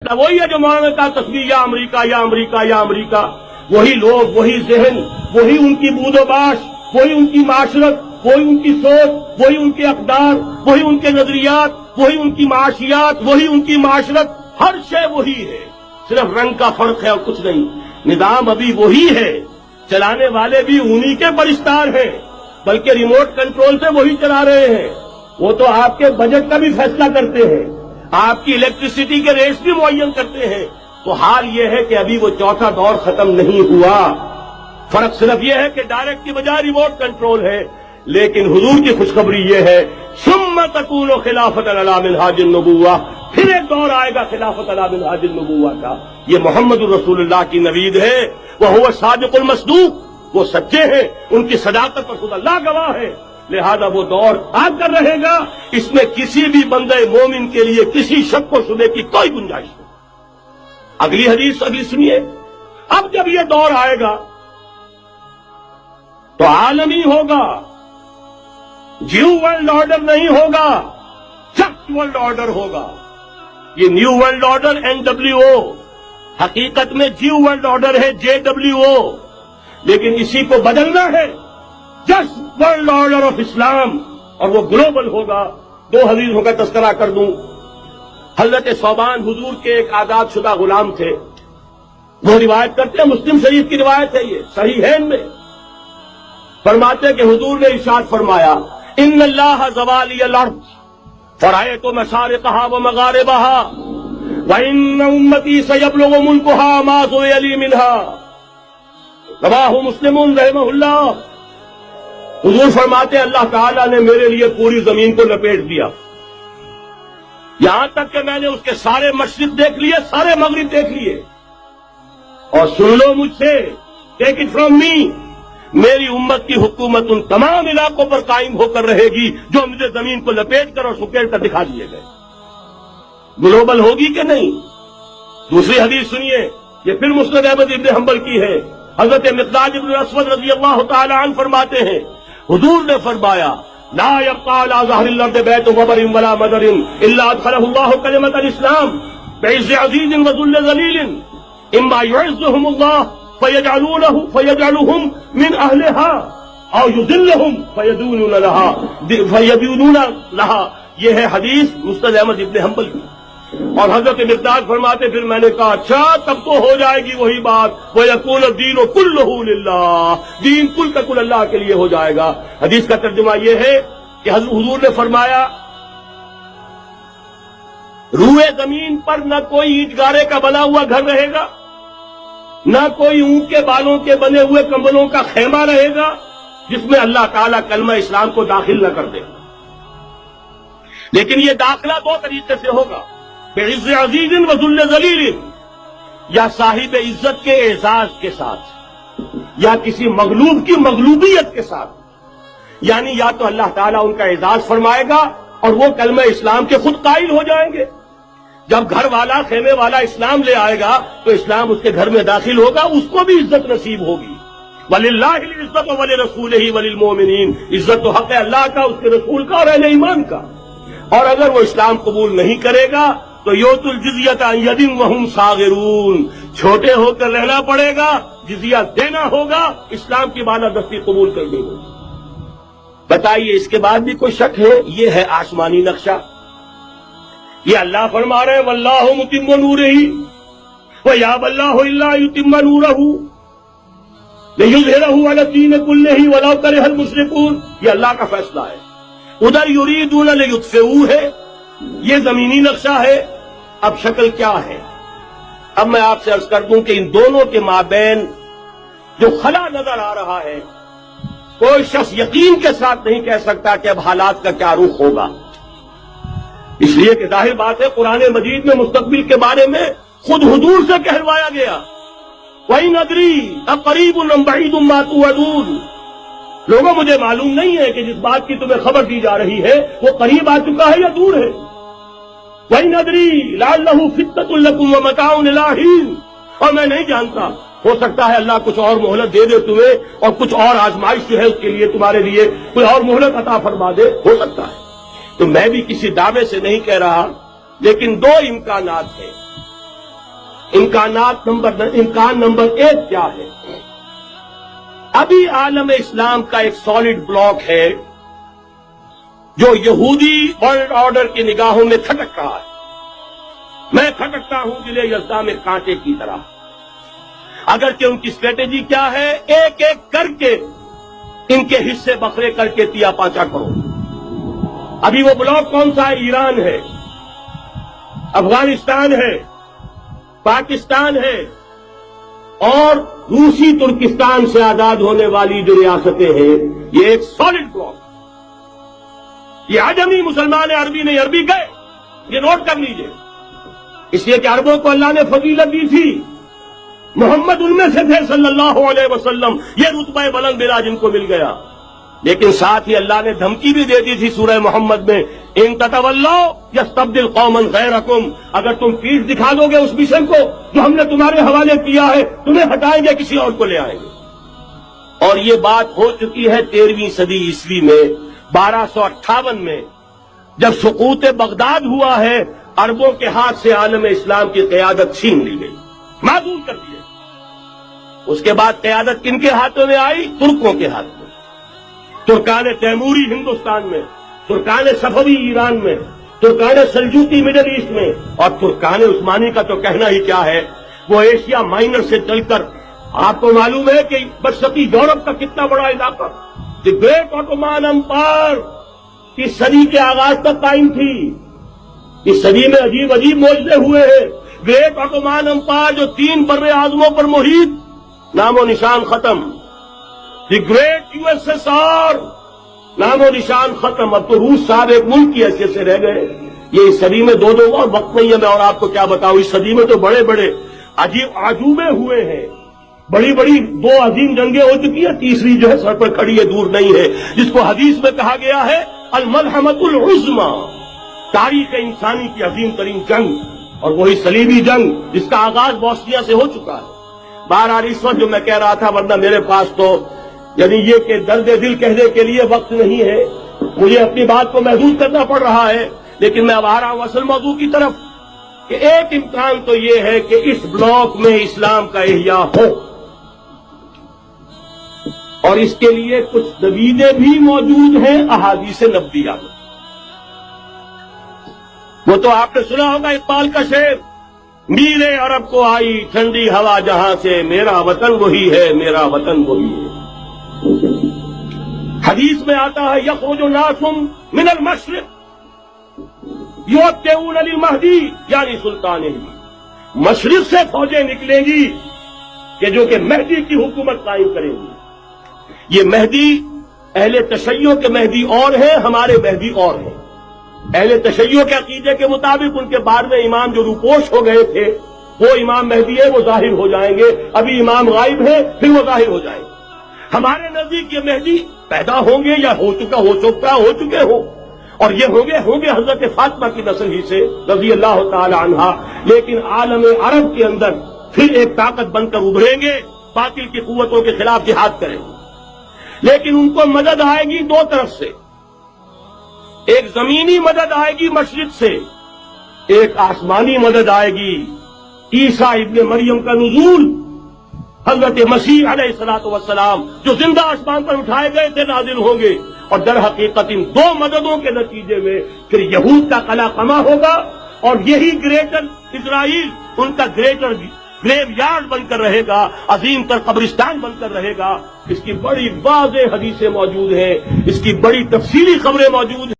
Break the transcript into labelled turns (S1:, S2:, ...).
S1: وہی ہے جو مولانا کا تصویر یا امریکہ یا امریکہ یا امریکہ، وہی لوگ، وہی ذہن، وہی ان کی بود و باش، وہی ان کی معاشرت، وہی ان کی سوچ، وہی ان کے اقدار، وہی ان کے نظریات، وہی ان کی معاشیات، وہی ان کی معاشرت، ہر شے وہی ہے، صرف رنگ کا فرق ہے اور کچھ نہیں۔ نظام ابھی وہی ہے، چلانے والے بھی انہی کے پرستار ہیں، بلکہ ریموٹ کنٹرول سے وہی چلا رہے ہیں۔ وہ تو آپ کے بجٹ کا بھی فیصلہ کرتے ہیں، آپ کی الیکٹریسٹی کے ریٹس بھی معین کرتے ہیں۔ تو حال یہ ہے کہ ابھی وہ چوتھا دور ختم نہیں ہوا، فرق صرف یہ ہے کہ ڈائریکٹ کی بجائے ریموٹ کنٹرول ہے۔ لیکن حضور کی خوشخبری یہ ہے، ثم تکون خلافۃ علی منہاج النبوہ، پھر ایک دور آئے گا خلافت علی منہاج النبوہ کا۔ یہ محمد الرسول اللہ کی نوید ہے، وہ صادق المصدوق، وہ سچے ہیں، ان کی صداقت پر خود اللہ گواہ ہے۔ لہذا وہ دور آ کر رہے گا، اس میں کسی بھی بندے مومن کے لیے کسی شک و شبے کی کوئی گنجائش نہیں۔ اگلی حدیث ابھی سنیے، اب جب یہ دور آئے گا تو عالمی ہوگا، نیو ورلڈ آرڈر نہیں ہوگا، جسٹ ورلڈ آرڈر ہوگا۔ یہ نیو ورلڈ آرڈر NWO، حقیقت میں نیو ورلڈ آرڈر ہے JWO، لیکن اسی کو بدلنا ہے جسٹ ورلڈ آرڈر آف اسلام، اور وہ گلوبل ہوگا۔ دو حدیثوں کا تذکرہ کر دوں۔ حضرت ثوبان حضور کے ایک آزاد شدہ غلام تھے، وہ روایت کرتے ہیں، مسلم شریف کی روایت ہے، یہ صحیحین میں فرماتے کہ حضور نے ارشاد فرمایا، ان اللہ زوالی الارض فرائیت مشارقها ومغاربها وان امتی سیبلغ ملکها ما سئل لی منها، رواہ مسلم رحمہ اللہ۔ حضور فرماتے اللہ تعالیٰ نے میرے لیے پوری زمین کو لپیٹ دیا، یہاں تک کہ میں نے اس کے سارے مشرق دیکھ لیے، سارے مغرب دیکھ لیے، اور سن لو مجھ سے، ٹیک اٹ فرام می، میری امت کی حکومت ان تمام علاقوں پر قائم ہو کر رہے گی جو مجھے زمین کو لپیٹ کر اور سکیڑ کر دکھا دیے گئے۔ گلوبل ہوگی کہ نہیں؟ دوسری حدیث سنیے، یہ پھر مسند احمد ابن حنبل کی ہے۔ حضرت مقداد ابن اسود رضی اللہ تعالی عنہ فرماتے ہیں، حضور نے فرمایا، لا يبقى على ظهر الارض بيت وبر ولا مدر الا ادخله الله كلمة الاسلام بعز عزيز وذل ذليل، اما يعزهم الله فيجعلهم من اهلها او يذلهم فيدونون لها۔ یہ ہے حدیث مسند احمد ابن حنبل کی۔ اور حضرت مقداد فرماتے پھر میں نے کہا اچھا تب تو ہو جائے گی وہی بات، وَيَكُونَ الدِّينُ كُلُّهُ لِلَّهِ، دین کل کا کل اللہ کے لیے ہو جائے گا۔ حدیث کا ترجمہ یہ ہے کہ حضور نے فرمایا، روئے زمین پر نہ کوئی اینٹ گارے کا بنا ہوا گھر رہے گا، نہ کوئی اونٹ کے بالوں کے بنے ہوئے کمبلوں کا خیمہ رہے گا جس میں اللہ تعالیٰ کلمہ اسلام کو داخل نہ کر دے۔ لیکن یہ داخلہ دو طریقے سے ہوگا، بعز عزیز وذل ذلیل، یا صاحب عزت کے اعزاز کے ساتھ، یا کسی مغلوب کی مغلوبیت کے ساتھ۔ یعنی یا تو اللہ تعالیٰ ان کا اعزاز فرمائے گا اور وہ کلمہ اسلام کے خود قائل ہو جائیں گے۔ جب گھر والا خیمے والا اسلام لے آئے گا تو اسلام اس کے گھر میں داخل ہوگا، اس کو بھی عزت نصیب ہوگی۔ وَلِلَّهِ الْعِزَّةُ وَلِرَسُولِهِ وَلِلْمُؤْمِنِينَ، عزت و حق ہے اللہ کا، اس کے رسول کا اور اہل ایمان کا۔ اور اگر وہ اسلام قبول نہیں کرے گا تو یؤت الجزیۃ عن ید وہم صاغرون، چھوٹے ہو کر رہنا پڑے گا، جزیہ دینا ہوگا، اسلام کی بالادستی قبول کرنی ہوگی۔ بتائیے اس کے بعد بھی کوئی شک ہے؟ یہ ہے آسمانی نقشہ۔ یہ اللہ فرما رہے ہیں واللہ متم نورہ ویابی اللہ الا یتم نورہ لیظہرہ علی الدین کلہ ولو کرہ المشرکون، یہ اللہ کا فیصلہ ہے۔ ادھر یریدون لیطفئوا ہے، یہ زمینی نقشہ ہے۔ اب شکل کیا ہے؟ اب میں آپ سے عرض کر دوں کہ ان دونوں کے مابین جو خلا نظر آ رہا ہے، کوئی شخص یقین کے ساتھ نہیں کہہ سکتا کہ اب حالات کا کیا رخ ہوگا، اس لیے کہ ظاہر بات ہے قرآن مجید میں مستقبل کے بارے میں خود حضور سے کہلوایا گیا، وَإِنْ أَدْرِي أَقَرِيبٌ أَمْ بَعِيدٌ مَا تُوعَدُونَ۔ لوگوں مجھے معلوم نہیں ہے کہ جس بات کی تمہیں خبر دی جا رہی ہے وہ قریب آ چکا ہے یا دور ہے۔ وَإِنْ أَدْرِي لَعَلَّهُ فِتْنَةٌ لَكُمْ وَمَتَاعٌ إِلَىٰ حِينٍ، اور میں نہیں جانتا، ہو سکتا ہے اللہ کچھ اور مہلت دے دے تمہیں، اور کچھ اور آزمائش جو ہے اس کے لیے تمہارے لیے کوئی اور مہلت عطا فرما دے، ہو سکتا ہے۔ تو میں بھی کسی دعوے سے نہیں کہہ رہا، لیکن دو امکانات ہیں۔ امکان نمبر 1 کیا ہے؟ ابھی عالم اسلام کا ایک سالڈ بلاک ہے جو یہودی ورلڈ آرڈر کی نگاہوں میں کھٹک رہا ہے۔ میں کھٹکتا ہوں دل یزداں میں کانٹے کی طرح۔ اگرچہ ان کی اسٹریٹجی کیا ہے؟ ایک ایک کر کے ان کے حصے بکھرے کر کے تیا پانچا کرو۔ ابھی وہ بلاک کون سا ہے؟ ایران ہے، افغانستان ہے، پاکستان ہے، اور روسی ترکستان سے آزاد ہونے والی جو ریاستیں ہیں، یہ ایک سالڈ بلاک۔ یہ عجمی مسلمان عربی نہیں، عربی گئے، یہ نوٹ کر لیجئے، اس لیے کہ عربوں کو اللہ نے فضیلت دی تھی، محمد ان میں سے تھے صلی اللہ علیہ وسلم، یہ رتبہ بلند ملا جن کو مل گیا۔ لیکن ساتھ ہی اللہ نے دھمکی بھی دے دی تھی سورہ محمد میں، ان تتولوا یستبدل قوما غیرکم، اگر تم پیٹھ دکھا دو گے اس مشن کو جو ہم نے تمہارے حوالے کیا ہے، تمہیں ہٹائیں گے، کسی اور کو لے آئیں گے۔ اور یہ بات ہو چکی ہے 13ویں صدی عیسوی میں، 1258 میں، جب سقوط بغداد ہوا ہے، عربوں کے ہاتھ سے عالم اسلام کی قیادت چھین لی گئی، معذور کر دیے۔ اس کے بعد قیادت کن کے ہاتھوں میں آئی؟ ترکوں کے ہاتھ میں، ترکان تیموری ہندوستان میں، ترکان صفوی ایران میں، ترکان سلجوقی مڈل ایسٹ میں، اور ترکان عثمانی کا تو کہنا ہی کیا ہے، وہ ایشیا مائنر سے چل کر، آپ کو معلوم ہے کہ مشرقی یورپ کا کتنا بڑا علاقہ، دی گریٹ آٹومان امپائر کی صدی کے آغاز تک قائم تھی۔ اس صدی میں عجیب عجیب معجزے ہوئے ہیں۔ گریٹ آٹومان امپائر جو 3 بر اعظموں پر محیط، نام و نشان ختم۔ The great U S S R, نام و نشان ختم۔ اب تو روس صاحب ایک ملک کی حیثیت سے رہ گئے۔ یہ اس صدی میں دو اور وقت نہیں ہے، میں اور آپ کو کیا بتاؤں، اس صدی میں تو بڑے بڑے عجیب عجوبے ہوئے ہیں، بڑی بڑی 2 عظیم جنگیں ہو چکی ہیں، تیسری جو ہے سر پر کھڑی ہے، دور نہیں ہے، جس کو حدیث میں کہا گیا ہے الملحمۃ العظمی، تاریخ انسانی کی عظیم ترین جنگ، اور وہی صلیبی جنگ جس کا آغاز بوسنیا سے ہو چکا ہے۔ بہرحال اس وقت جو میں کہہ رہا تھا، ورنہ میرے پاس تو یعنی یہ کہ درد دل کہنے کے لیے وقت نہیں ہے، مجھے اپنی بات کو محدود کرنا پڑ رہا ہے، لیکن میں اب آ رہا ہوں اصل موضوع کی طرف، کہ ایک امکان تو یہ ہے کہ اس بلاک میں اسلام کا احیاء ہو، اور اس کے لیے کچھ دلیلیں بھی موجود ہیں احادیث نبویہ میں۔ وہ تو آپ نے سنا ہوگا اقبال کا شعر، میرے عرب کو آئی ٹھنڈی ہوا جہاں سے، میرا وطن وہی ہے، میرا وطن وہی ہے۔ حدیث میں آتا ہے یخرج ناس من المشرق یوتئون للمہدی، یعنی سلطان ہند، مشرق سے فوجیں نکلیں گی کہ جو کہ مہدی کی حکومت قائم کریں گی۔ یہ مہدی اہل تشیع کے مہدی اور ہیں، ہمارے مہدی اور ہیں۔ اہل تشیع کے عقیدے کے مطابق ان کے بعد میں امام جو روپوش ہو گئے تھے، وہ امام مہدی ہے، وہ ظاہر ہو جائیں گے، ابھی امام غائب ہے، پھر وہ ظاہر ہو جائیں گے۔ ہمارے نزدیک یہ مہدی پیدا ہوں گے یا ہو چکے ہو، اور یہ ہوں گے حضرت فاطمہ کی نسل ہی سے رضی اللہ تعالی عنہا، لیکن عالم عرب کے اندر پھر ایک طاقت بن کر ابھریں گے، باطل کی قوتوں کے خلاف جہاد کریں گے، لیکن ان کو مدد آئے گی 2 طرف سے، ایک زمینی مدد آئے گی مشرق سے، ایک آسمانی مدد آئے گی، عیسیٰ ابن مریم کا نزول، حضرت مسیح علیہ الصلوۃ والسلام جو زندہ آسمان پر اٹھائے گئے تھے، نازل ہوں گے، اور در حقیقت ان 2 مددوں کے نتیجے میں پھر یہود کا قلعہ قمع ہوگا، اور یہی گریٹر اسرائیل ان کا گریٹر گریو یارڈ بن کر رہے گا، عظیم تر قبرستان بن کر رہے گا۔ اس کی بڑی واضح حدیثیں موجود ہیں، اس کی بڑی تفصیلی خبریں موجود ہیں۔